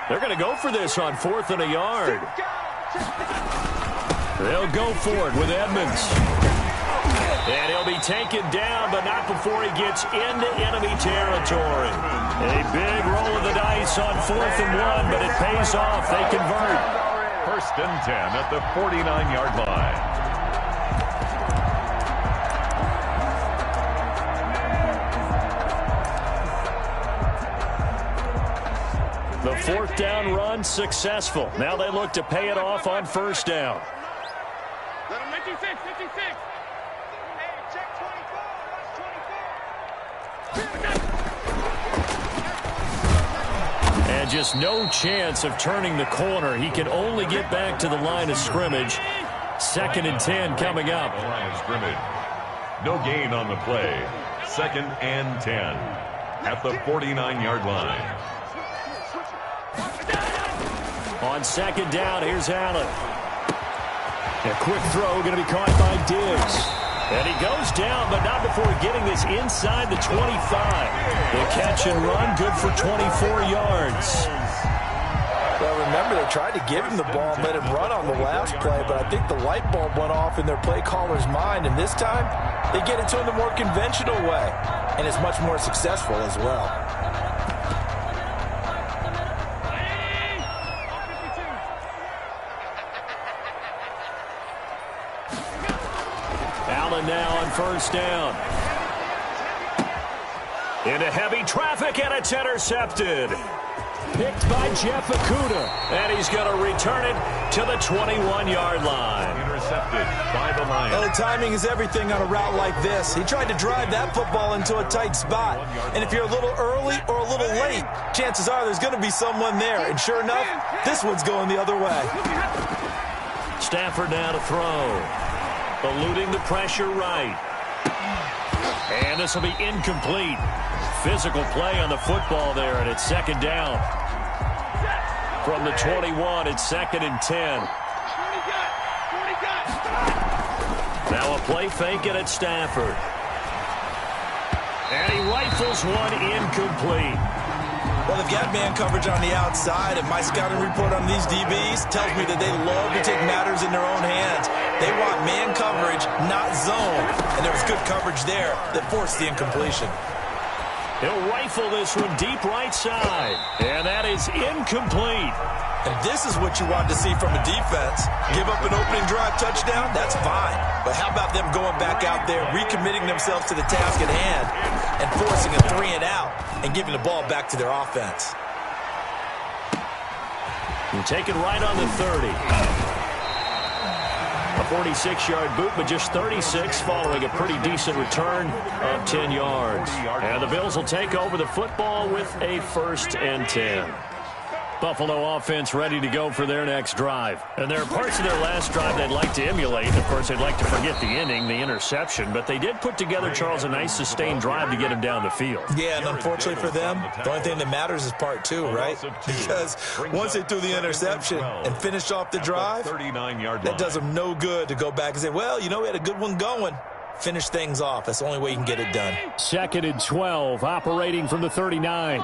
They're going to go for this on 4th and a yard. They'll go for it with Edmonds. And he'll be taken down, but not before he gets into enemy territory. A big roll of the dice on 4th and 1, but it pays off. They convert. 1st and 10 at the 49-yard line. The 4th down run successful. Now they look to pay it off on 1st down. Let him 56. And just no chance of turning the corner. He can only get back to the line of scrimmage. 2nd and 10 coming up. The line of scrimmage. No gain on the play. 2nd and 10 at the 49-yard line. On 2nd down, here's Allen. A quick throw going to be caught by Diggs. And he goes down, but not before getting this inside the 25. The catch and run, good for 24 yards. Well, remember, they tried to give him the ball and let him run on the last play, but I think the light bulb went off in their play caller's mind, and this time they get it to him the more conventional way, and it's much more successful as well. Allen now on 1st down. Into heavy traffic, and it's intercepted. Picked by Jeff Okudah, and he's going to return it to the 21-yard line. Intercepted by the Lions. Well, timing is everything on a route like this. He tried to drive that football into a tight spot, and if you're a little early or a little late, chances are there's going to be someone there, and sure enough, this one's going the other way. Stafford now to throw. Eluding the pressure right. And this will be incomplete. Physical play on the football there, and it's 2nd down. From the 21, it's 2nd and 10. Now a play fake it at Stafford. And he rifles one incomplete. Well, they've got man coverage on the outside, and my scouting report on these DBs tells me that they love to take matters in their own hands. They want man coverage, not zone. And there was good coverage there that forced the incompletion. He'll rifle this one deep right side. And that is incomplete. And this is what you want to see from a defense. Give up an opening drive touchdown, that's fine. But how about them going back out there, recommitting themselves to the task at hand, and forcing a 3 and out, and giving the ball back to their offense. And take it right on the 30. A 46-yard boot, but just 36 following a pretty decent return of 10 yards. And the Bills will take over the football with a 1st and 10. Buffalo offense ready to go for their next drive. And there are parts of their last drive they'd like to emulate. Of course, they'd like to forget the ending, the interception. But they did put together, Charles, a nice sustained drive to get him down the field. Yeah, and unfortunately for them, the only thing that matters is part 2, right? Because once they threw the interception and finished off the drive, that does them no good to go back and say, well, you know, we had a good one going. Finish things off. That's the only way you can get it done. 2nd and 12, operating from the 39.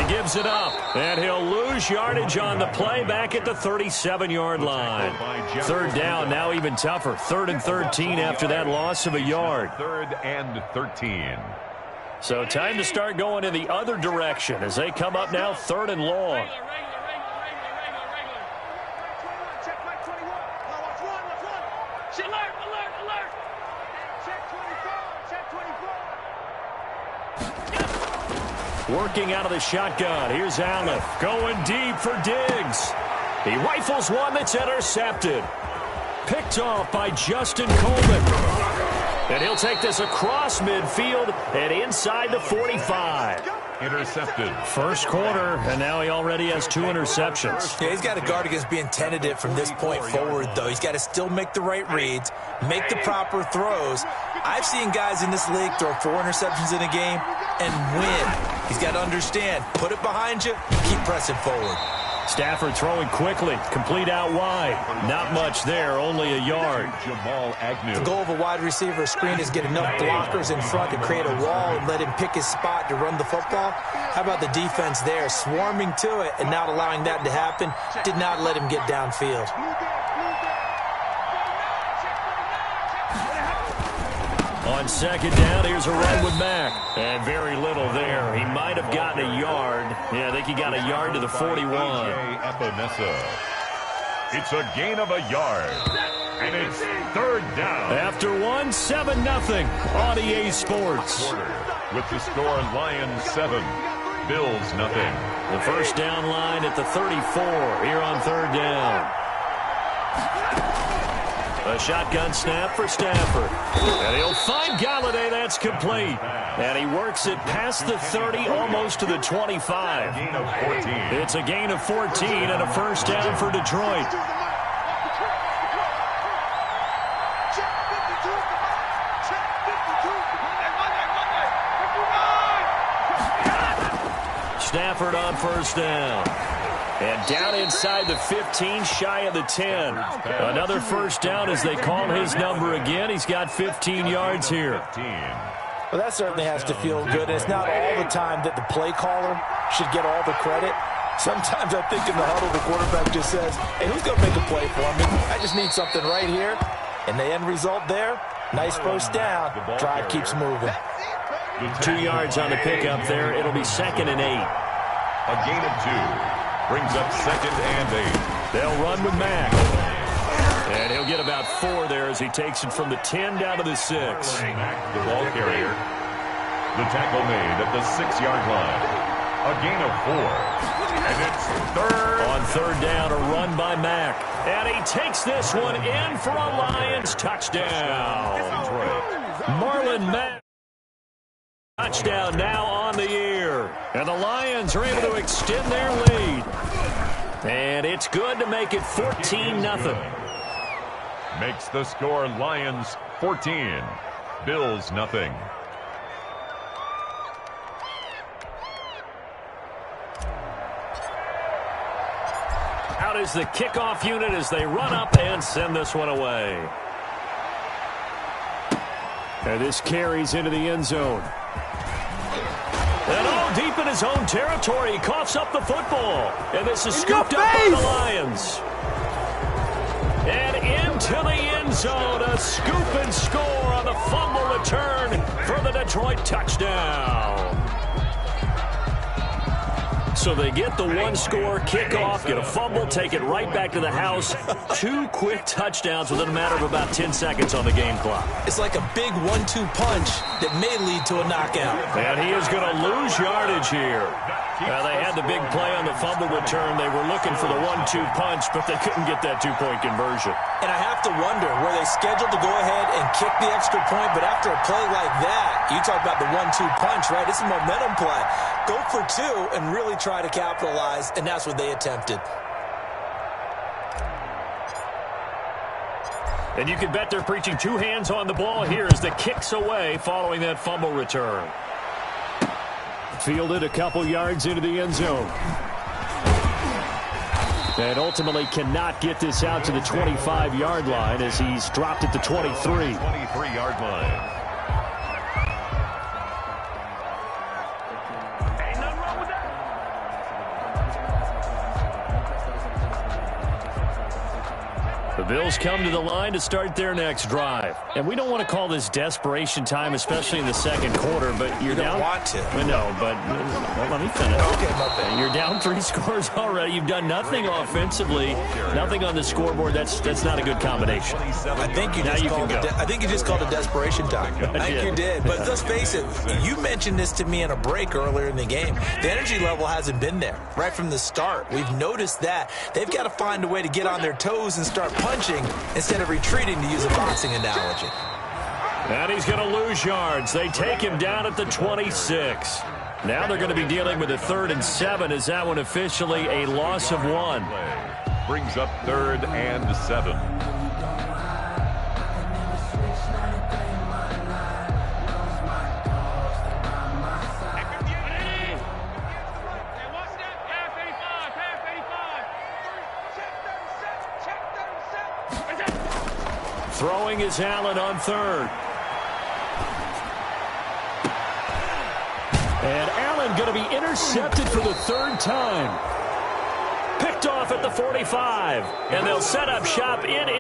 Gives it up, and he'll lose yardage on the play back at the 37-yard line. 3rd down, now even tougher. 3rd and 13 after that loss of a yard. 3rd and 13. So time to start going in the other direction as they come up now 3rd and long. Working out of the shotgun. Here's Allen going deep for Diggs. He rifles one that's intercepted. Picked off by Justin Coleman. And he'll take this across midfield and inside the 45. Intercepted. First quarter, and now he already has 2 interceptions. Yeah, he's got to guard against being tentative from this point forward, though. He's got to still make the right reads, make the proper throws. I've seen guys in this league throw 4 interceptions in a game and win. He's got to understand, put it behind you, keep pressing forward. Stafford throwing quickly, complete out wide. Not much there, only a yard. The goal of a wide receiver screen is get enough blockers in front to create a wall and let him pick his spot to run the football. How about the defense there, swarming to it and not allowing that to happen? Did not let him get downfield. On second down, here's a run with Mack. And very little there. He might have gotten a yard. Yeah, I think he got a yard to the 41. It's a gain of a yard. And it's third down. After 7-0 on EA Sports. With the score, Lions 7, Bills nothing. The first down line at the 34 here on third down. A shotgun snap for Stafford. And he'll find Galladay. That's complete. And he works it past the 30, almost to the 25. Gain of 14. It's a gain of 14 and a first down for Detroit. Stafford on first down. And down inside the 15, shy of the 10. Another first down as they call his number again. He's got 15 yards here. Well, that certainly has to feel good. And it's not all the time that the play caller should get all the credit. Sometimes I think in the huddle, the quarterback just says, hey, who's going to make a play for me? I just need something right here. And the end result there, nice first down. Drive keeps moving. 2 yards on the pickup there. It'll be 2nd and 8. A gain of 2. Brings up 2nd and 8. They'll run with Mack. And he'll get about 4 there as he takes it from the 10 down to the 6. Mack, the ball carrier. The tackle made at the 6-yard line. A gain of 4. And it's third. On third down, a run by Mack. And he takes this one in for a Lions touchdown. Marlon Mack. Touchdown now on the year. And the Lions are able to extend their lead. And it's good to make it 14-0. Makes the score Lions 14, Bills nothing. Out is the kickoff unit as they run up and send this one away. And this carries into the end zone. And all deep in his own territory, he coughs up the football. And this is scooped up by the Lions. And into the end zone, a scoop and score on the fumble return for the Detroit touchdown. So they get the one-score kickoff, get a fumble, take it right back to the house. 2 quick touchdowns within a matter of about 10 seconds on the game clock. It's like a big 1-2 punch that may lead to a knockout. And he is going to lose yardage here. They had the big play on the fumble return. They were looking for the 1-2 punch, but they couldn't get that 2-point conversion. And I have to wonder, were they scheduled to go ahead and kick the extra point? But after a play like that, you talk about the 1-2 punch, right? It's a momentum play. Go for 2 and really try to capitalize, and that's what they attempted. And you can bet they're preaching 2 hands on the ball here as the kicks away following that fumble return. Fielded a couple yards into the end zone. And ultimately cannot get this out to the 25-yard line as he's dropped at the 23. 23-yard line. The Bills come to the line to start their next drive. And we don't want to call this desperation time, especially in the second quarter, but you're down. You don't want to. No, but well, let me finish. Okay, my bad. You're down 3 scores already. You've done nothing offensively, nothing on the scoreboard. That's not a good combination. I think you just called it desperation time. I think you did. But let's face it, you mentioned this to me in a break earlier in the game. The energy level hasn't been there right from the start. We've noticed that. They've got to find a way to get on their toes and start punching instead of retreating, to use a boxing analogy. And he's going to lose yards. They take him down at the 26. Now they're going to be dealing with a 3rd and 7. Is that one officially a loss of 1? Brings up 3rd and 7. Throwing is Allen on third. And Allen going to be intercepted for the third time. Picked off at the 45. And they'll set up shop in.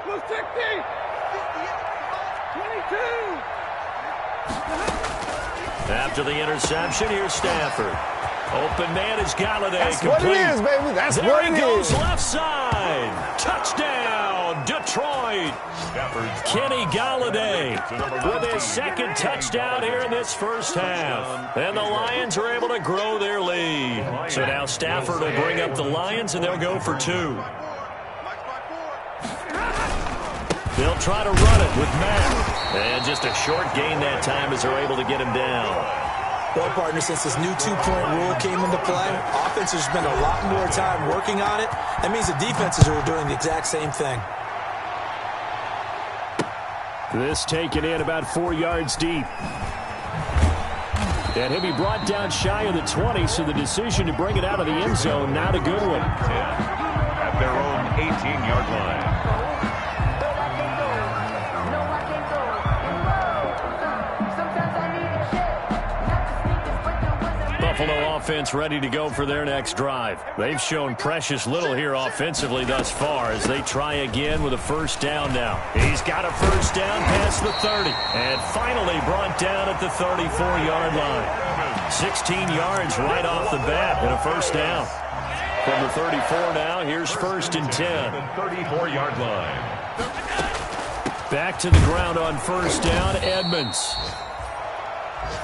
Plus 60. 22. After the interception, here's Stafford. Open man is Galladay. That's complete. what it is, baby. That's there what he it goes, is. left side. Touchdown, Detroit. Kenny Galladay with his second touchdown here in this first half. And the Lions are able to grow their lead. So now Stafford will bring up the Lions, and they'll go for two. They'll try to run it with Matt. And just a short gain that time as they're able to get him down. Well, partner, since this new two-point rule came into play, offenses spend a lot more time working on it. That means the defenses are doing the exact same thing. This taken in about 4 yards deep. And he'll be brought down shy of the 20, so the decision to bring it out of the end zone, not a good one. At their own 18-yard line. Buffalo offense ready to go for their next drive. They've shown precious little here offensively thus far as they try again with a first down now. He's got a first down past the 30 and finally brought down at the 34-yard line. 16 yards right off the bat and a first down. From the 34 now, here's first and 10. The 34-yard line. Back to the ground on first down, Edmonds.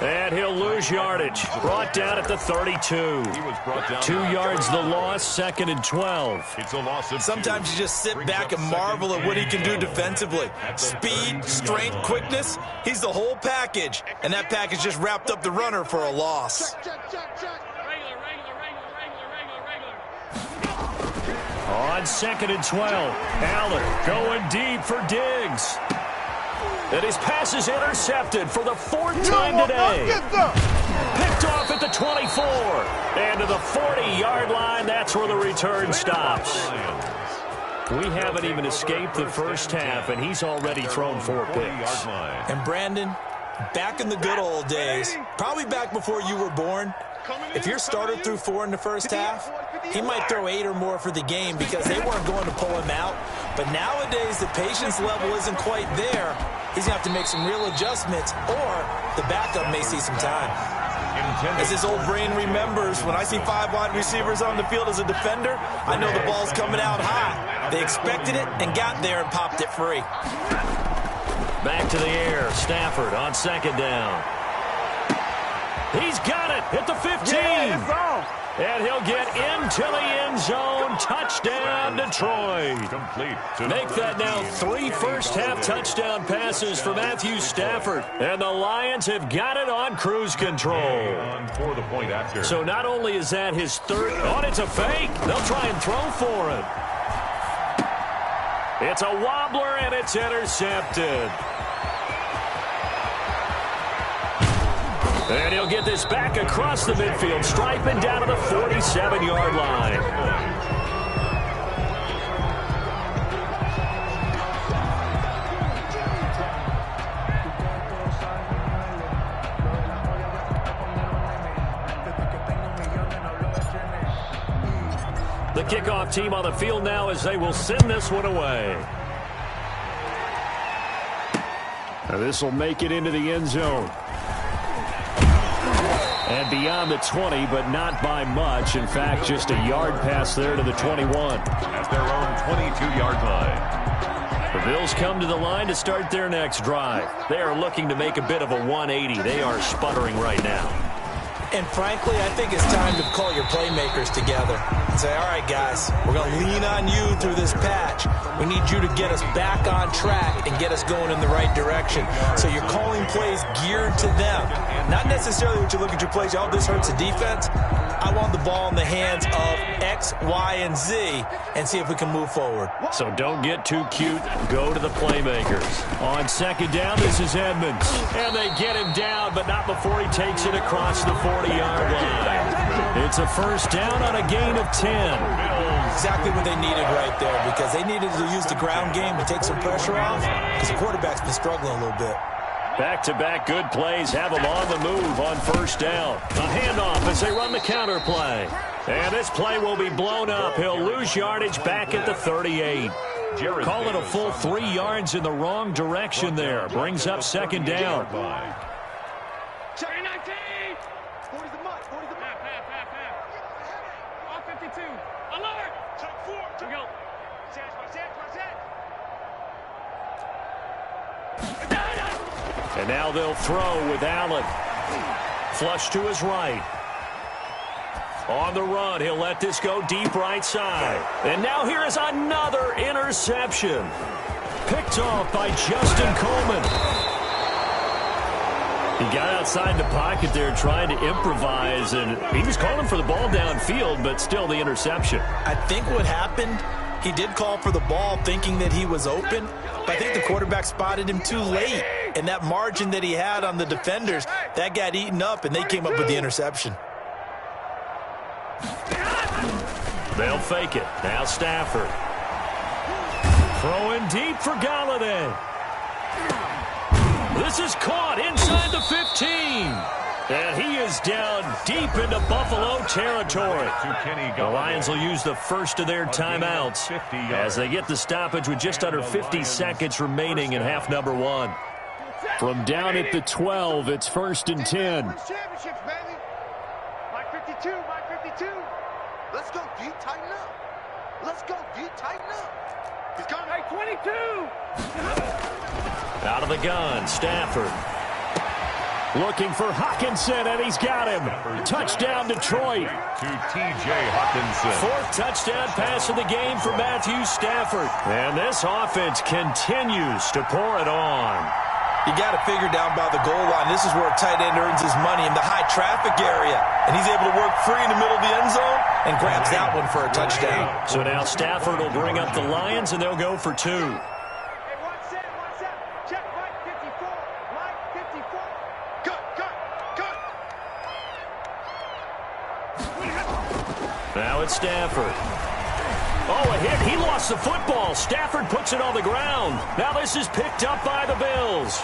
And he'll lose yardage. Brought down at the 32. He was brought down 2 yards the loss, second and 12. It's a loss of Sometimes you just sit back and marvel at what he can do defensively. Speed, strength, quickness, he's the whole package. And that package just wrapped up the runner for a loss. On second and 12, Allen going deep for Diggs. And his pass is intercepted for the fourth time today. Picked off at the 24. And to the 40-yard line, that's where the return stops. We haven't even escaped the first half, and he's already thrown 4 picks. And Brandon, back in the good old days, probably back before you were born, if your starter threw 4 in the first half, he might throw 8 or more for the game because they weren't going to pull him out. But nowadays, the patience level isn't quite there. He's going to have to make some real adjustments, or the backup may see some time. As his old brain remembers, when I see 5 wide receivers on the field as a defender, I know the ball's coming out high. They expected it and got there and popped it free. Back to the air. Stafford on second down. He's got it at the 15. And he'll get into the end zone. Touchdown, Detroit. Make that now 3 first-half touchdown passes for Matthew Stafford. And the Lions have got it on cruise control. For the point after. So not only is that his third... Oh, it's a fake. They'll try and throw for it. It's a wobbler, and it's intercepted. And he'll get this back across the midfield stripe and down to the 47-yard line. The kickoff team on the field now as they will send this one away. Now this will make it into the end zone. And beyond the 20, but not by much. In fact, just a yard pass there to the 21. At their own 22-yard line. The Bills come to the line to start their next drive. They are looking to make a bit of a 180. They are sputtering right now. And frankly, I think it's time to call your playmakers together and say, all right, guys, we're going to lean on you through this patch. We need you to get us back on track and get us going in the right direction. So you're calling plays geared to them. Not necessarily what you look at your plays, oh, this hurts the defense. I want the ball in the hands of X, Y, and Z and see if we can move forward. So don't get too cute. Go to the playmakers. On second down, this is Edmonds. And they get him down, but not before he takes it across the 40-yard line. It's a first down on a gain of 10. Exactly what they needed right there, because they needed to use the ground game to take some pressure off, because the quarterback's been struggling a little bit. Back-to-back good plays have them on the move on first down. A handoff as they run the counter play. And this play will be blown up. He'll lose yardage back at the 38. Call it a full 3 yards in the wrong direction there. Brings up second down. Second 19. 40's the mud. 40's the mud. All 52. Alert. Check 4. Here we go. And now they'll throw with Allen. Flush to his right. On the run, he'll let this go deep right side. And now here is another interception. Picked off by Justin Coleman. He got outside the pocket there trying to improvise, and he was calling for the ball downfield, but still the interception. I think what happened, he did call for the ball thinking that he was open, but I think the quarterback spotted him too late. And that margin that he had on the defenders, that got eaten up, and they came up with the interception. They'll fake it. Now Stafford. Throwing deep for Galladay. This is caught inside the 15. And he is down deep into Buffalo territory. The Lions will use the first of their timeouts as they get the stoppage with just under 50 seconds remaining in half number 1. From down at the 12, it's first and 10. Championships, baby. Mike 52, Mike 52. Let's go, D. Tighten up. Let's go, D. Tighten up. He's coming. Hey, 22. Out of the gun, Stafford. Looking for Hockenson, and he's got him. Touchdown, Detroit. To T.J. Hockenson. 4th touchdown pass of the game for Matthew Stafford. And this offense continues to pour it on. You got to figure down by the goal line. This is where a tight end earns his money in the high traffic area. And he's able to work free in the middle of the end zone and grabs that one for a touchdown. So now Stafford will bring up the Lions, and they'll go for 2. Hey, one set. Check Mike 54. Mike 54. Good. Now it's Stafford. Oh, a hit. He lost the football. Stafford puts it on the ground. Now this is picked up by the Bills.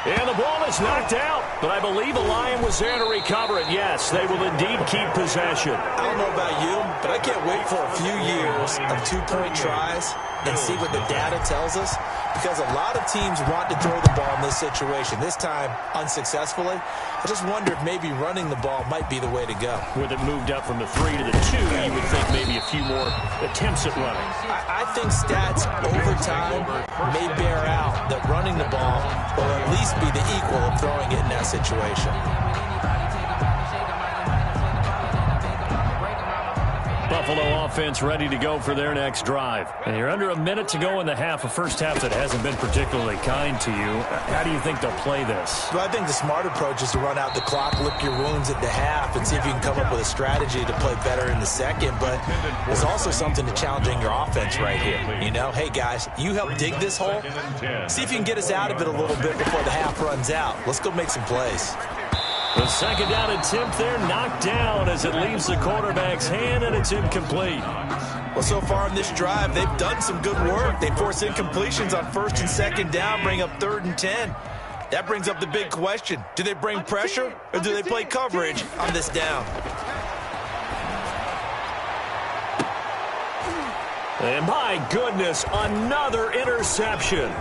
And the ball is knocked out, but I believe a Lion was there to recover it. Yes, they will indeed keep possession. I don't know about you, but I can't wait for a few years of 2-point tries and see what the data tells us, because a lot of teams want to throw the ball in this situation, this time unsuccessfully. I just wonder if maybe running the ball might be the way to go. With it moved up from the 3 to the 2, you would think maybe a few more attempts at running. I think stats over time may bear out that running the ball will at least be the equal of throwing it in that situation. Buffalo offense ready to go for their next drive. And you're under a minute to go in the half, a first half that hasn't been particularly kind to you. How do you think they'll play this? Well, I think the smart approach is to run out the clock, lick your wounds at the half, and see if you can come up with a strategy to play better in the second. But there's also something to challenging your offense right here. You know, hey, guys, you help dig this hole. See if you can get us out of it a little bit before the half runs out. Let's go make some plays. The second down attempt there knocked down as it leaves the quarterback's hand, and it's incomplete. Well, so far in this drive, they've done some good work. They force incompletions on 1st and 2nd down, bring up 3rd and 10. That brings up the big question. Do they bring pressure, or do they play coverage on this down? And my goodness, another interception.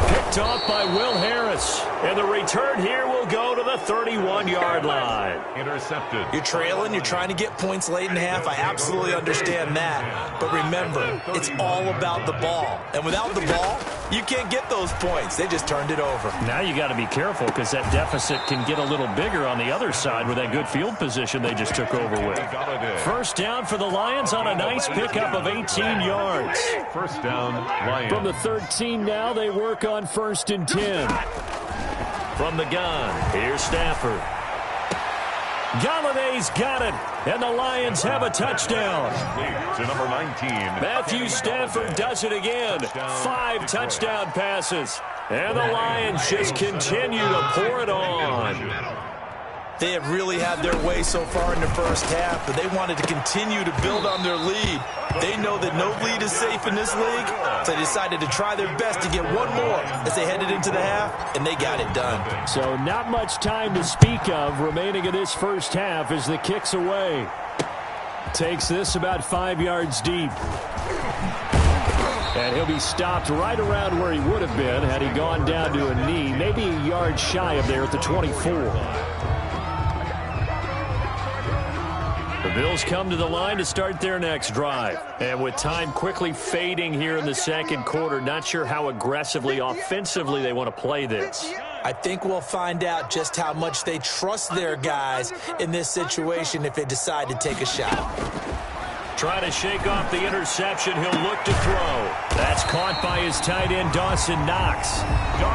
Picked off by Will Harris. And the return here will go to the 31-yard line. Intercepted. You're trailing. You're trying to get points late in half. I absolutely understand that. But remember, it's all about the ball. And without the ball, you can't get those points. They just turned it over. Now you got to be careful because that deficit can get a little bigger on the other side with that good field position they just took over with. First down for the Lions on a nice pickup of 18 yards. First down, Lions. From the 13 now, they work on 1st and 10. From the gun, here's Stafford. Galladay's got it, and the Lions have a touchdown. To number 19. Matthew Stafford does it again. 5 touchdown passes. And the Lions just continue to pour it on. They have really had their way so far in the first half, but they wanted to continue to build on their lead. They know that no lead is safe in this league, so they decided to try their best to get one more as they headed into the half, and they got it done. So not much time to speak of remaining in this first half as the kick's away. Takes this about 5 yards deep. And he'll be stopped right around where he would have been had he gone down to a knee, maybe a yard shy of there at the 24. The Bills come to the line to start their next drive. And with time quickly fading here in the second quarter, not sure how aggressively, offensively they want to play this. I think we'll find out just how much they trust their guys in this situation if they decide to take a shot. Trying to shake off the interception. He'll look to throw. That's caught by his tight end, Dawson Knox.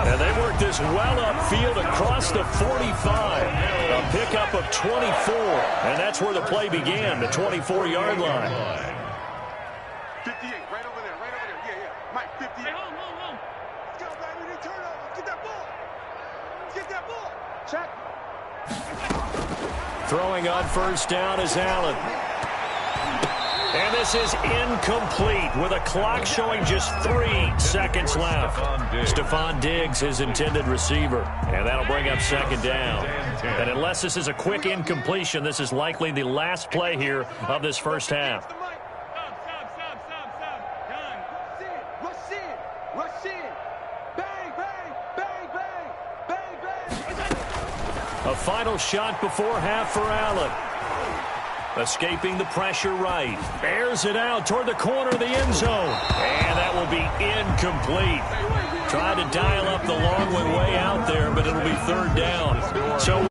And they work this well upfield across the 45. A pickup of 24. And that's where the play began, the 24-yard line. 58, right over there, right over there. Yeah. Mike, 58. Hey, hold. Let's go, baby. They turn over. Get that ball. Get that ball. Check. Throwing on first down is Allen. And this is incomplete with a clock showing just 3 seconds left. Stephon Diggs, his intended receiver. And that'll bring up second down. And unless this is a quick incompletion, this is likely the last play here of this first half. Rush in. Bang, bang, bang, bang, bang, bang. A final shot before half for Allen. Escaping the pressure right. Airs it out toward the corner of the end zone. And that will be incomplete. Trying to dial up the long one way out there, but it'll be third down. So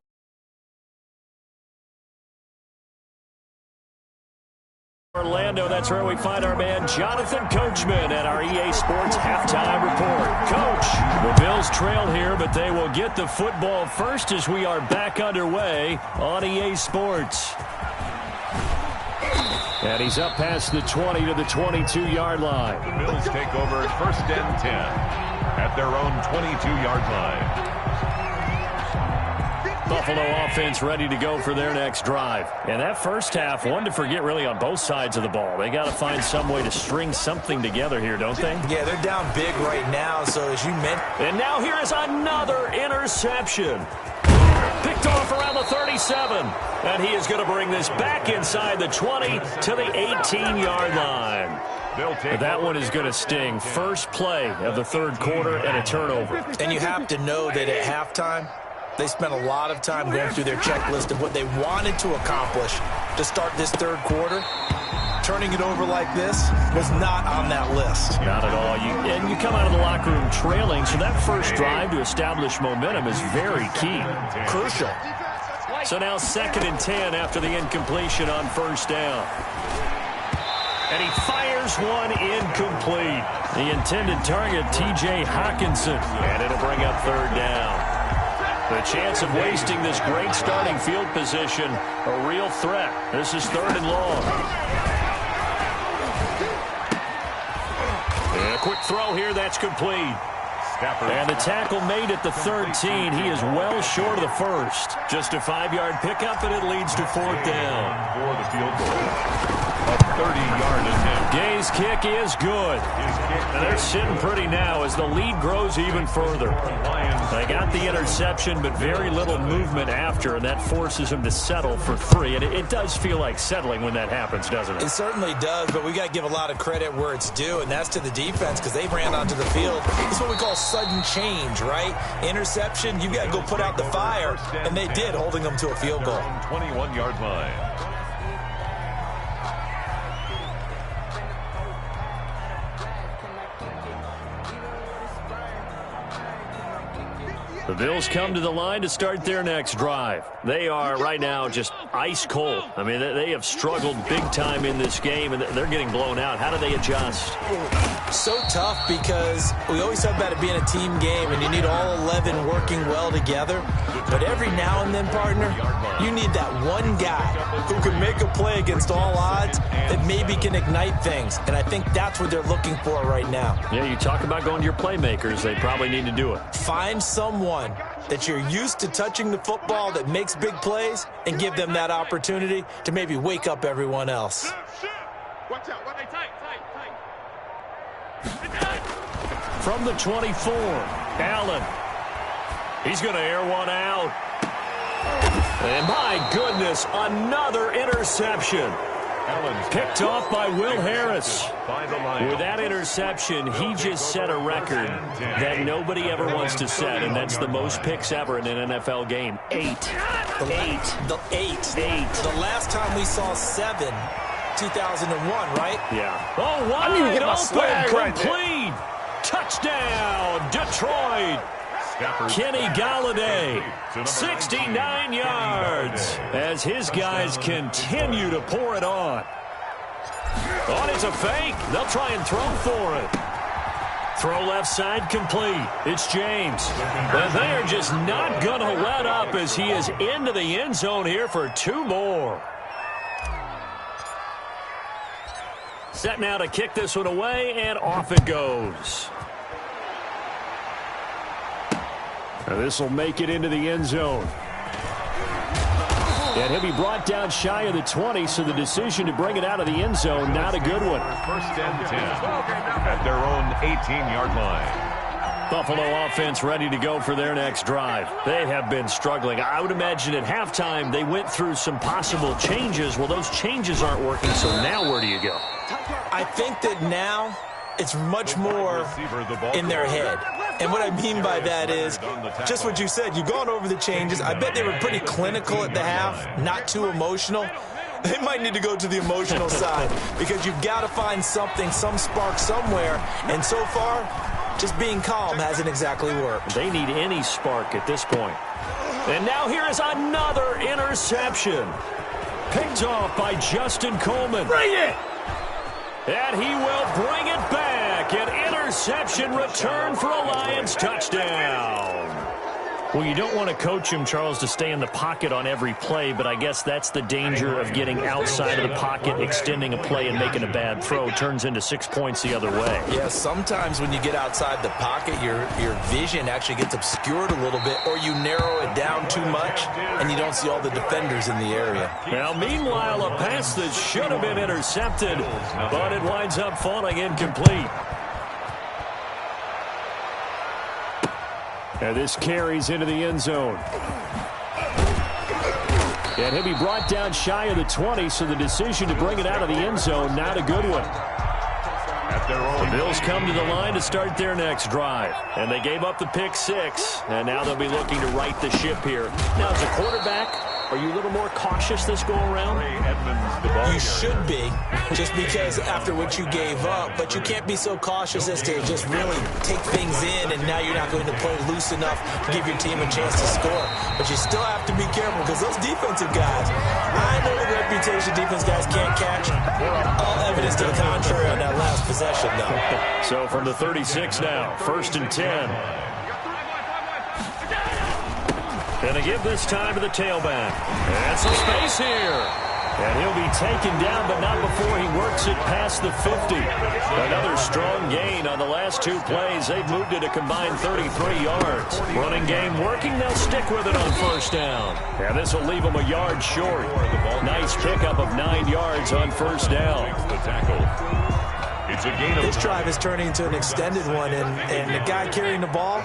Orlando, that's where we find our man Jonathan Coachman at our EA Sports Halftime Report. Coach, the Bills trail here, but they will get the football first as we are back underway on EA Sports. And he's up past the 20 to the 22-yard line. The Bills take over at first and 10 at their own 22-yard line. Buffalo offense ready to go for their next drive. And that first half, one to forget really on both sides of the ball. They got to find some way to string something together here, don't they? Yeah, they're down big right now, so as you mentioned. And now here is another interception. Picked off around the 37. And he is going to bring this back inside the 20 to the 18-yard line. That one is going to sting. First play of the third quarter and a turnover. And you have to know that at halftime, they spent a lot of time going through their checklist of what they wanted to accomplish to start this third quarter. Turning it over like this was not on that list. Not at all. And you come out of the locker room trailing, so that first drive to establish momentum is very key. Crucial. So now 2nd and 10 after the incompletion on first down. And he fires one incomplete. The intended target, T.J. Hawkinson. And it'll bring up third down. The chance of wasting this great starting field position, a real threat. This is 3rd and long. And a quick throw here, that's complete. And the tackle made at the 13. He is well short of the first. Just a 5-yard pickup, and it leads to 4th down. For the field goal. A 30-yard attempt. Gay's kick is good. And they're sitting pretty now as the lead grows even further. They got the interception, but very little movement after, and that forces them to settle for 3. And it does feel like settling when that happens, doesn't it? It certainly does, but we got to give a lot of credit where it's due, and that's to the defense because they ran onto the field. It's what we call sudden change, right? Interception, you got to go put out the fire, and they did, holding them to a field goal. 21-yard line. The Bills come to the line to start their next drive. They are right now just ice cold. I mean, they have struggled big time in this game, and they're getting blown out. How do they adjust? So tough because we always talk about it being a team game, and you need all 11 working well together. But every now and then, partner, you need that one guy who can make a play against all odds that maybe can ignite things. And I think that's what they're looking for right now. Yeah, you talk about going to your playmakers. They probably need to do it. Find someone that you're used to touching the football that makes big plays and give them that opportunity to maybe wake up everyone else. Watch out. From the 24, Allen. He's going to air one out. And my goodness, another interception. Picked off by Will Harris. With that interception, he just set a record that nobody ever wants to set, and that's the most picks ever in an NFL game. 8. The last time we saw 7, 2001, right? Yeah. Oh, wide open, complete. Touchdown, Detroit. Kenny Galladay, 69 yards, as his guys continue to pour it on. Oh, it's a fake. They'll try and throw for it. Throw left side complete. It's James. But they are just not going to let up as he is into the end zone here for 2 more. Set now to kick this one away, and off it goes. Now this will make it into the end zone. And he'll be brought down shy of the 20, so the decision to bring it out of the end zone, not a good one. First and 10 at their own 18-yard line. Buffalo offense ready to go for their next drive. They have been struggling. I would imagine at halftime they went through some possible changes. Well, those changes aren't working, so now where do you go? I think that now it's much more in their head. And what I mean by that is just what you said. You've gone over the changes. I bet they were pretty clinical at the half, not too emotional. They might need to go to the emotional side because you've got to find something, some spark somewhere. And so far, just being calm hasn't exactly worked. They need any spark at this point. And now here is another interception. Picked off by Justin Coleman. Bring it! And he will bring it back. An interception return for a Lions touchdown. Well, you don't want to coach him, Charles, to stay in the pocket on every play, but I guess that's the danger of getting outside of the pocket, extending a play, and making a bad throw. Turns into 6 points the other way. Yeah, sometimes when you get outside the pocket, your vision actually gets obscured a little bit, or you narrow it down too much, and you don't see all the defenders in the area. Now, meanwhile, a pass that should have been intercepted, but it winds up falling incomplete. And this carries into the end zone. And he'll be brought down shy of the 20, so the decision to bring it out of the end zone, not a good one. The Bills come to the line to start their next drive. And they gave up the pick 6, and now they'll be looking to right the ship here. Now, as a quarterback, are you a little more cautious this go-around? You should be, just because after what you gave up, but you can't be so cautious as to just really take things in, and now you're not going to play loose enough to give your team a chance to score. But you still have to be careful because those defensive guys, I know the reputation defense guys can't catch. All evidence to the contrary on that last possession, though. So from the 36 now, 1st and 10. And they give this time to the tailback. And some space here. And he'll be taken down, but not before he works it past the 50. Another strong gain on the last 2 plays. They've moved it a combined 33 yards. Running game working. They'll stick with it on 1st down. And this will leave them a yard short. Nice pickup of 9 yards on 1st down. The tackle. It's a gain of this drive is turning into an extended one, and the guy carrying the ball,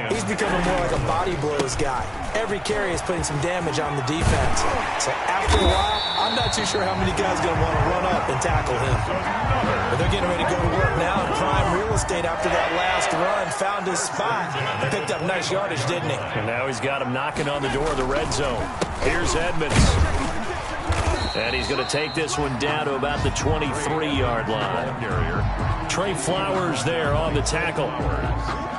he's becoming more like a body blows guy. Every carry is putting some damage on the defense. So after a while, I'm not too sure how many guys are going to want to run up and tackle him. But they're getting ready to go to work now in prime real estate after that last run. Found his spot and picked up nice yardage, didn't he? And now he's got him knocking on the door of the red zone. Here's Edmonds. And he's going to take this one down to about the 23-yard line. Trey Flowers there on the tackle.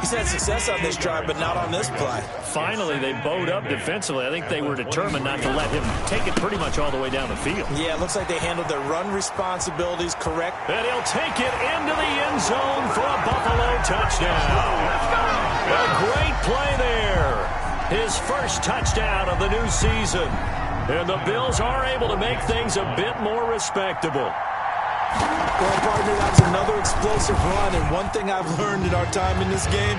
He's had success on this drive, but not on this play. Finally, they bowed up defensively. I think they were determined not to let him take it pretty much all the way down the field. Yeah, it looks like they handled their run responsibilities correct. And he'll take it into the end zone for a Buffalo touchdown. A great play there. His first touchdown of the new season. And the Bills are able to make things a bit more respectable. Well, partner, that was another explosive run, and one thing I've learned in our time in this game,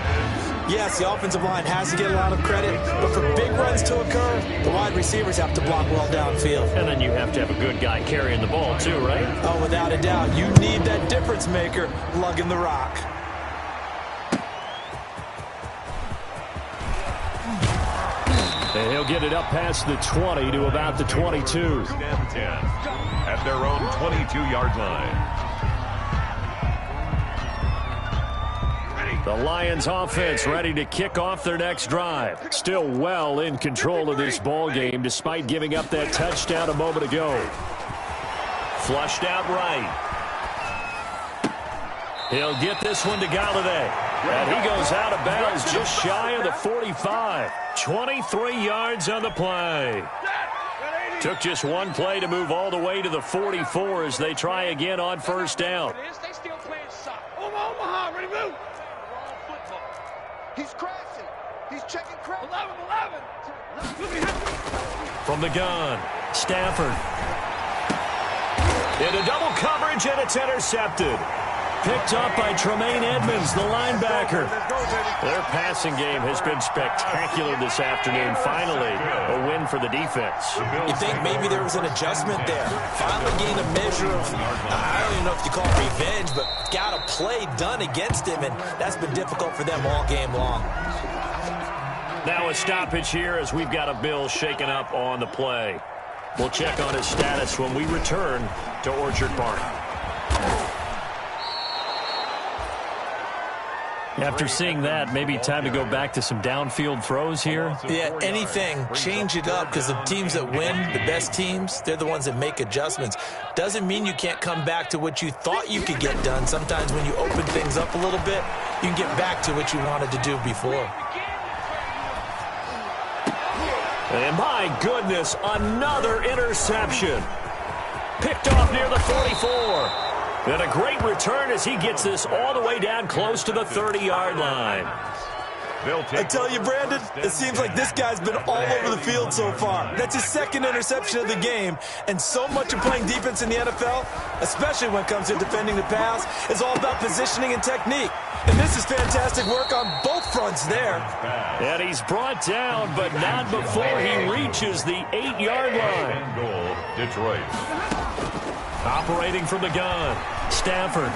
yes, the offensive line has to get a lot of credit, but for big runs to occur, the wide receivers have to block well downfield. And then you have to have a good guy carrying the ball too, right? Oh, without a doubt. You need that difference maker lugging the rock. And he'll get it up past the 20 to about the 22. At their own 22-yard line. The Lions offense ready to kick off their next drive. Still well in control of this ball game despite giving up that touchdown a moment ago. Flushed out right. He'll get this one to Galladay. And he goes out of bounds just shy of the 45. 23 yards on the play. Took just one play to move all the way to the 44 as they try again on first down. They still playing soft. Omaha, ready to move. He's crashing. He's checking crash. 11. From the gun, Stafford. Into double coverage, and it's intercepted. Picked up by Tremaine Edmonds, the linebacker. Their passing game has been spectacular this afternoon. Finally, a win for the defense. You think maybe there was an adjustment there? Finally gained a measure of, I don't even know if you call it revenge, but got a play done against him, and that's been difficult for them all game long. Now a stoppage here as we've got a Bill shaken up on the play. We'll check on his status when we return to Orchard Park. After seeing that, maybe time to go back to some downfield throws here. Yeah, anything. Change it up because the teams that win, the best teams, they're the ones that make adjustments. Doesn't mean you can't come back to what you thought you could get done. Sometimes when you open things up a little bit, you can get back to what you wanted to do before. And my goodness, another interception. Picked off near the 44. And a great return as he gets this all the way down close to the 30-yard line. I tell you, Brandon, it seems like this guy's been all over the field so far. That's his second interception of the game. And so much of playing defense in the NFL, especially when it comes to defending the pass, is all about positioning and technique. And this is fantastic work on both fronts there. And he's brought down, but not before he reaches the 8-yard line. Goal, Detroit. Operating from the gun, Stafford.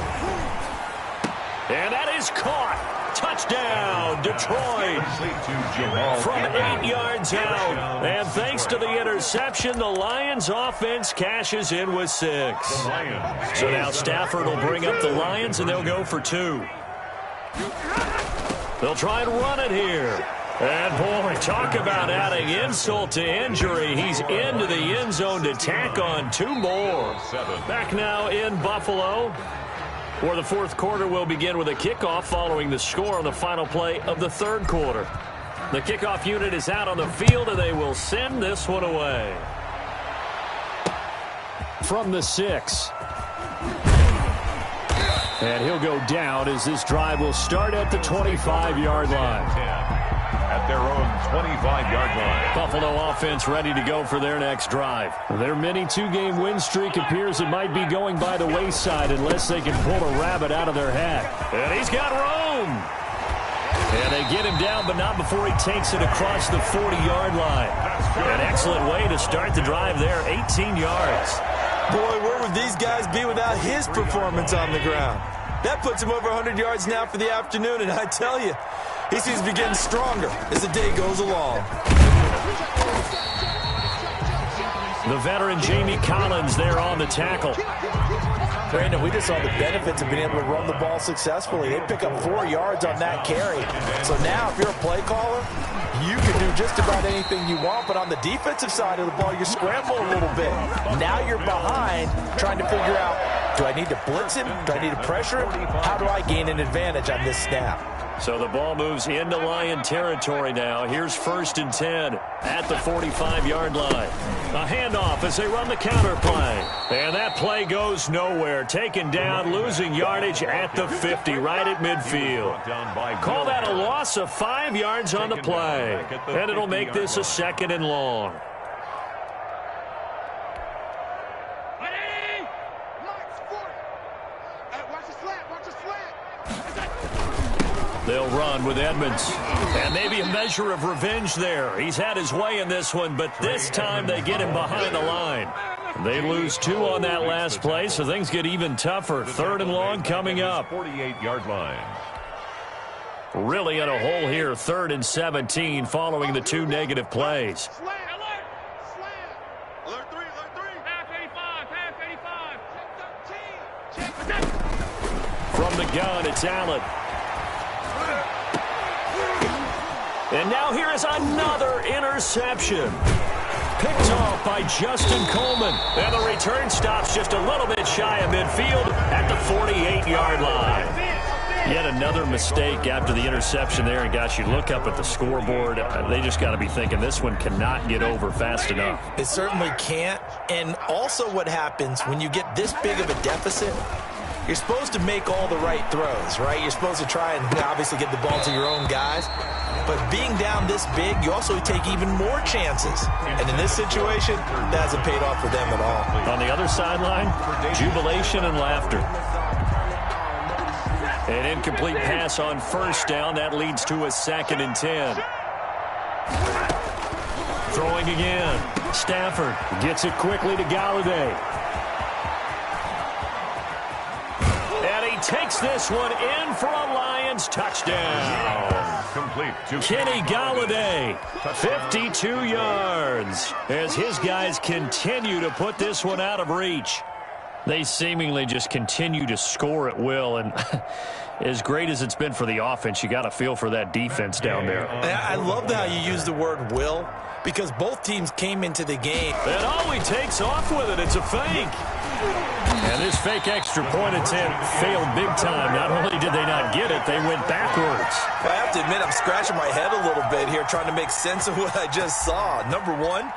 And that is caught. Touchdown, Detroit. From 8 yards out. And thanks to the interception, the Lions offense cashes in with 6. So now Stafford will bring up the Lions, and they'll go for 2. They'll try and run it here. And, boy, talk about adding insult to injury. He's into the end zone to tack on 2 more. Back now in Buffalo, where the fourth quarter will begin with a kickoff following the score on the final play of the third quarter. The kickoff unit is out on the field, and they will send this one away. From the 6. And he'll go down as this drive will start at the 25-yard line. At their own 25-yard line. Buffalo offense ready to go for their next drive. Their mini 2-game win streak appears it might be going by the wayside unless they can pull a rabbit out of their hat. And he's got room. And they get him down, but not before he takes it across the 40-yard line. An excellent way to start the drive there, 18 yards. Boy, where would these guys be without his performance on the ground? That puts him over 100 yards now for the afternoon, and I tell you, he seems to be getting stronger as the day goes along. The veteran Jamie Collins there on the tackle. Brandon, we just saw the benefits of being able to run the ball successfully. They pick up 4 yards on that carry. So now if you're a play caller, you can do just about anything you want, but on the defensive side of the ball, you scramble a little bit. Now you're behind, trying to figure out, do I need to blitz him? Do I need to pressure him? How do I gain an advantage on this snap? So the ball moves into Lion territory now. Here's 1st and 10 at the 45-yard line. A handoff as they run the counter play. And that play goes nowhere. Taken down, losing yardage at the 50, right at midfield. Call that a loss of 5 yards on the play. And it'll make this a 2nd and long. They'll run with Edmonds. And maybe a measure of revenge there. He's had his way in this one, but this time they get him behind the line. They lose 2 on that last play, so things get even tougher. 3rd and long coming up. 48-yard line. Really in a hole here. 3rd and 17 following the 2 negative plays. From the gun, it's Allen. And now here is another interception. Picked off by Justin Coleman. And the return stops just a little bit shy of midfield at the 48-yard line. Yet another mistake after the interception there. And, gosh, you look up at the scoreboard. They just got to be thinking this one cannot get over fast enough. It certainly can't. And also what happens when you get this big of a deficit, you're supposed to make all the right throws, right? You're supposed to try and obviously get the ball to your own guys. But being down this big, you also take even more chances. And in this situation, that hasn't paid off for them at all. On the other sideline, jubilation and laughter. An incomplete pass on 1st down. That leads to a 2nd and 10. Throwing again. Stafford gets it quickly to Galladay. And he takes this one in for a Lions touchdown. Complete to Kenny Galladay, 52 yards, as his guys continue to put this one out of reach. They seemingly just continue to score at will, and as great as it's been for the offense, you got to feel for that defense down there. I love how you use the word will, because both teams came into the game. And he takes off with it. It's a fake. And this fake extra point attempt failed big time. Not only did they not get it, they went backwards. I have to admit, I'm scratching my head a little bit here trying to make sense of what I just saw. Number 1,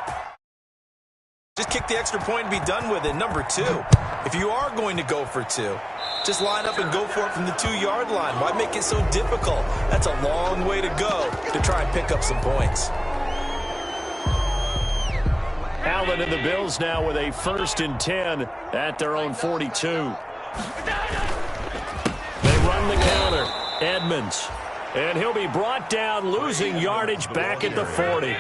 just kick the extra point and be done with it. Number 2, if you are going to go for 2, just line up and go for it from the 2-yard line. Why make it so difficult? That's a long way to go to try and pick up some points. Allen and the Bills now with a 1st and 10 at their own 42. They run the counter. Edmonds. And he'll be brought down, losing yardage back at the 40.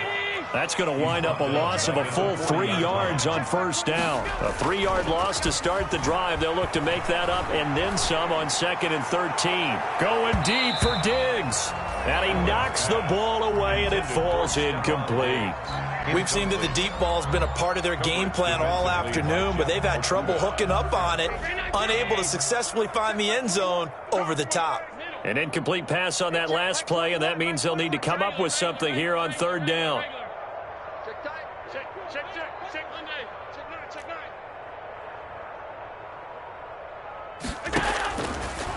That's going to wind up a loss of a full 3 yards on 1st down. A 3-yard loss to start the drive. They'll look to make that up and then some on 2nd and 13. Going deep for Diggs. And he knocks the ball away, and it falls incomplete. We've seen that the deep ball's been a part of their game plan all afternoon, but they've had trouble hooking up on it, unable to successfully find the end zone over the top. An incomplete pass on that last play, and that means they'll need to come up with something here on 3rd down.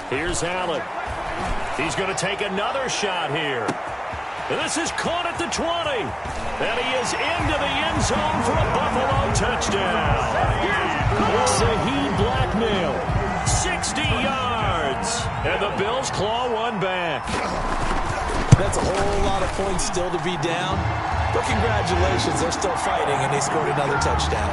Here's Allen. He's going to take another shot here. This is caught at the 20. And he is into the end zone for a Buffalo touchdown. Saheed Blackmail, 60 yards. And the Bills claw one back. That's a whole lot of points still to be down. But congratulations, they're still fighting, and they scored another touchdown.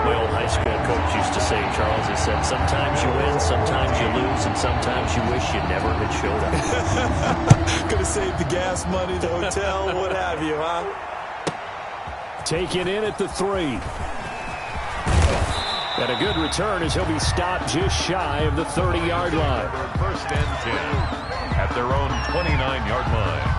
My old high school coach used to say, Charles, he said, sometimes you win, sometimes you lose, and sometimes you wish you never had showed up. Could have saved the gas money, the hotel, what have you, huh? Taken in at the 3. And a good return as he'll be stopped just shy of the 30-yard line. 1st and 10 at their own 29-yard line.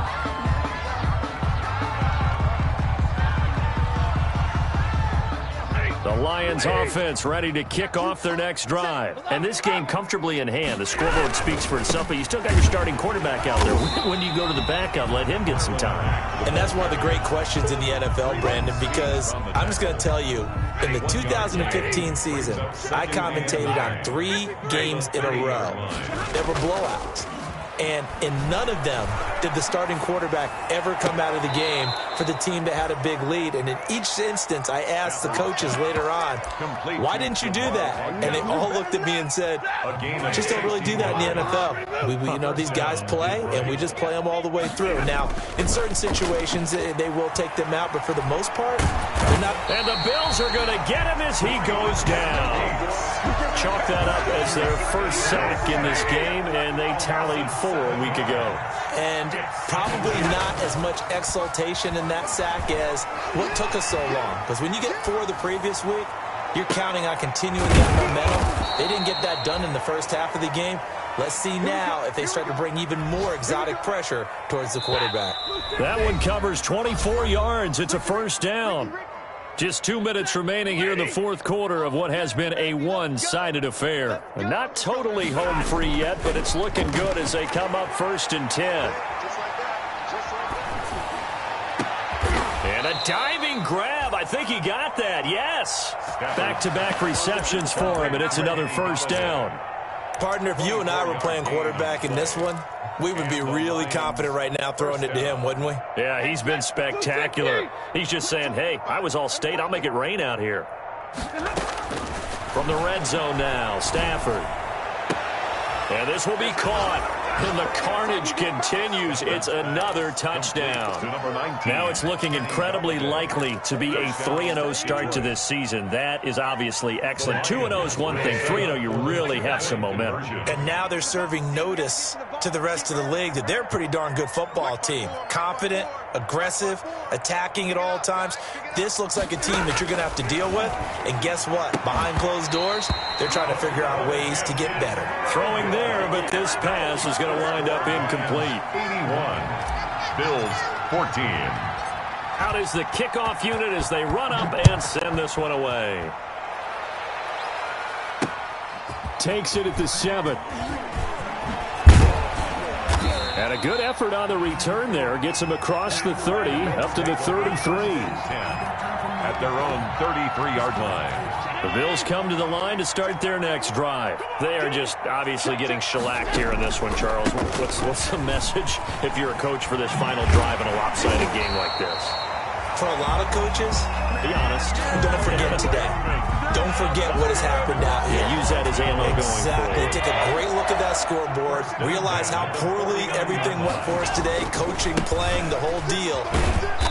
The Lions offense ready to kick off their next drive. And this game comfortably in hand. The scoreboard speaks for itself, but you still got your starting quarterback out there. When do you go to the backup, let him get some time? And that's one of the great questions in the NFL, Brandon, because I'm just going to tell you, in the 2015 season, I commentated on 3 games in a row. There were blowouts. And in none of them did the starting quarterback ever come out of the game for the team that had a big lead. And in each instance, I asked the coaches later on, why didn't you do that? And they all looked at me and said, just don't really do that in the NFL. You know, these guys play, and we just play them all the way through. Now, in certain situations, they will take them out, but for the most part, they're not. And the Bills are going to get him as he goes down. Chalk that up as their first sack in this game, and they tallied 4 a week ago. And probably not as much exultation in that sack as what took us so long. Because when you get 4 the previous week, you're counting on continuing that momentum. They didn't get that done in the first half of the game. Let's see now if they start to bring even more exotic pressure towards the quarterback. That one covers 24 yards. It's a first down. Just 2 minutes remaining here in the fourth quarter of what has been a one-sided affair. Not totally home free yet, but it's looking good as they come up 1st and 10. And a diving grab. I think he got that. Yes. Back-to-back receptions for him, and it's another first down. Partner, if you and I were playing quarterback in this one, we would be really confident right now throwing it to him, wouldn't we? Yeah, he's been spectacular. He's just saying, hey, I was all state. I'll make it rain out here. From the red zone now, Stafford. And this will be caught. And the carnage continues. It's another touchdown. Now it's looking incredibly likely to be a 3-0 start to this season. That is obviously excellent. 2-0 is one thing. 3-0, you really have some momentum. And now they're serving notice to the rest of the league that they're a pretty darn good football team. Confident, aggressive, attacking at all times. This looks like a team that you're going to have to deal with. And guess what? Behind closed doors, they're trying to figure out ways to get better. Throwing there, but this pass is going to wind up incomplete. 81. Bills 14. Out is the kickoff unit as they run up and send this one away. Takes it at the 7. And a good effort on the return there. Gets him across the 30, up to the 33. 10 at their own 33-yard line. The Bills come to the line to start their next drive. They are just obviously getting shellacked here in this one, Charles. What's the message if you're a coach for this final drive in a lopsided game like this? For a lot of coaches, be honest, don't forget today. Don't forget what has happened out here. Use that as ammo going forward. Exactly. Take a great look at that scoreboard. Realize how poorly everything went for us today. Coaching, playing, the whole deal.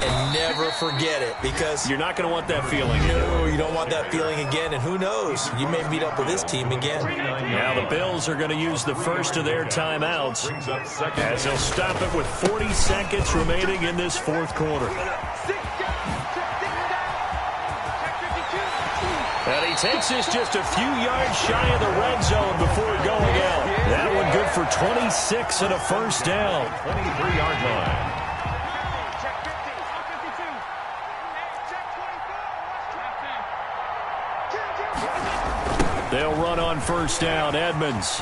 And never forget it, because you're not going to want that feeling. No, you don't want that feeling again. And who knows? You may meet up with this team again. Now the Bills are going to use the first of their timeouts as they'll stop it with 40 seconds remaining in this fourth quarter. And he takes this just a few yards shy of the red zone before going out. That one good for 26 and a first down. 23-yard line. They'll run on first down. Edmonds.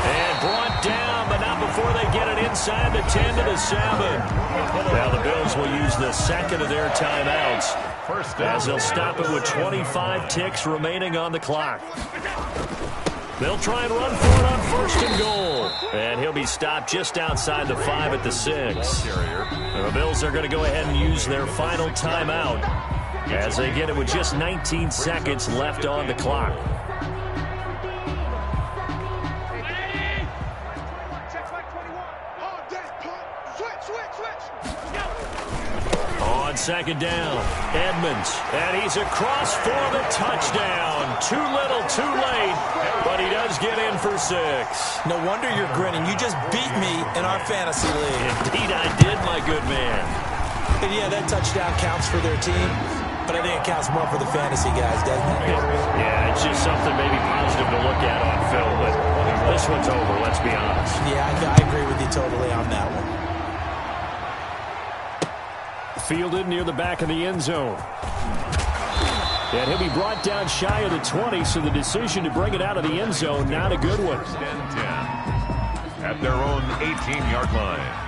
And brought down, but not before they get it inside the 10 to the 7. Now the Bills will use the second of their timeouts as they'll stop it with 25 ticks remaining on the clock. They'll try and run for it on first and goal. And he'll be stopped just outside the 5 at the 6. And the Bills are going to go ahead and use their final timeout as they get it with just 19 seconds left on the clock. On second down, Edmonds, and he's across for the touchdown. Too little, too late, but he does get in for 6. No wonder you're grinning. You just beat me in our fantasy league. Indeed I did, my good man. And yeah, that touchdown counts for their team, but I think it counts more for the fantasy guys, doesn't it? Yeah, it's just something maybe positive to look at on film, but this one's over, let's be honest. Yeah, I agree with you totally on that one. fielded near the back of the end zone. And he'll be brought down shy of the 20, so the decision to bring it out of the end zone, not a good one. 10 at their own 18-yard line.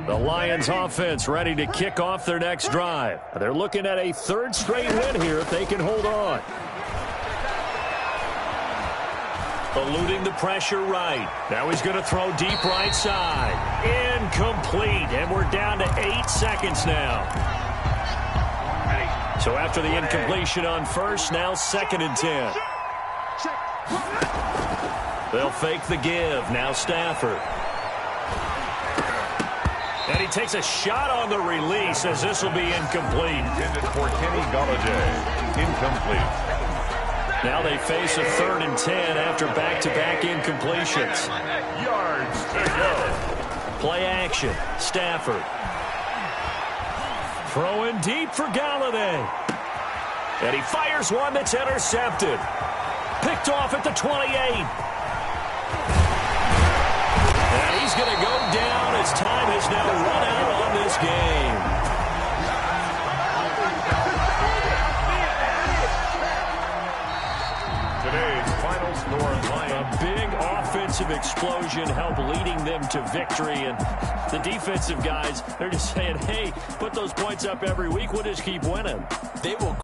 The Lions offense ready to kick off their next drive. They're looking at a third straight win here if they can hold on. Eluding the pressure right. Now he's going to throw deep right side. Incomplete. And we're down to 8 seconds now. So after the incompletion on first, now 2nd and 10. They'll fake the give. Now Stafford. And he takes a shot on the release as this will be incomplete. Intended for Kenny Galladay. Incomplete. Now they face a 3rd and 10 after back-to-back incompletions. Yards to go. Play action. Stafford. Throwing deep for Galladay. And he fires one that's intercepted. Picked off at the 28. And he's going to go down as time has now run out on this game. Today's final score, Lions. A big offensive explosion helped leading them to victory. And the defensive guys, they're just saying, hey, put those points up every week. We'll just keep winning. They will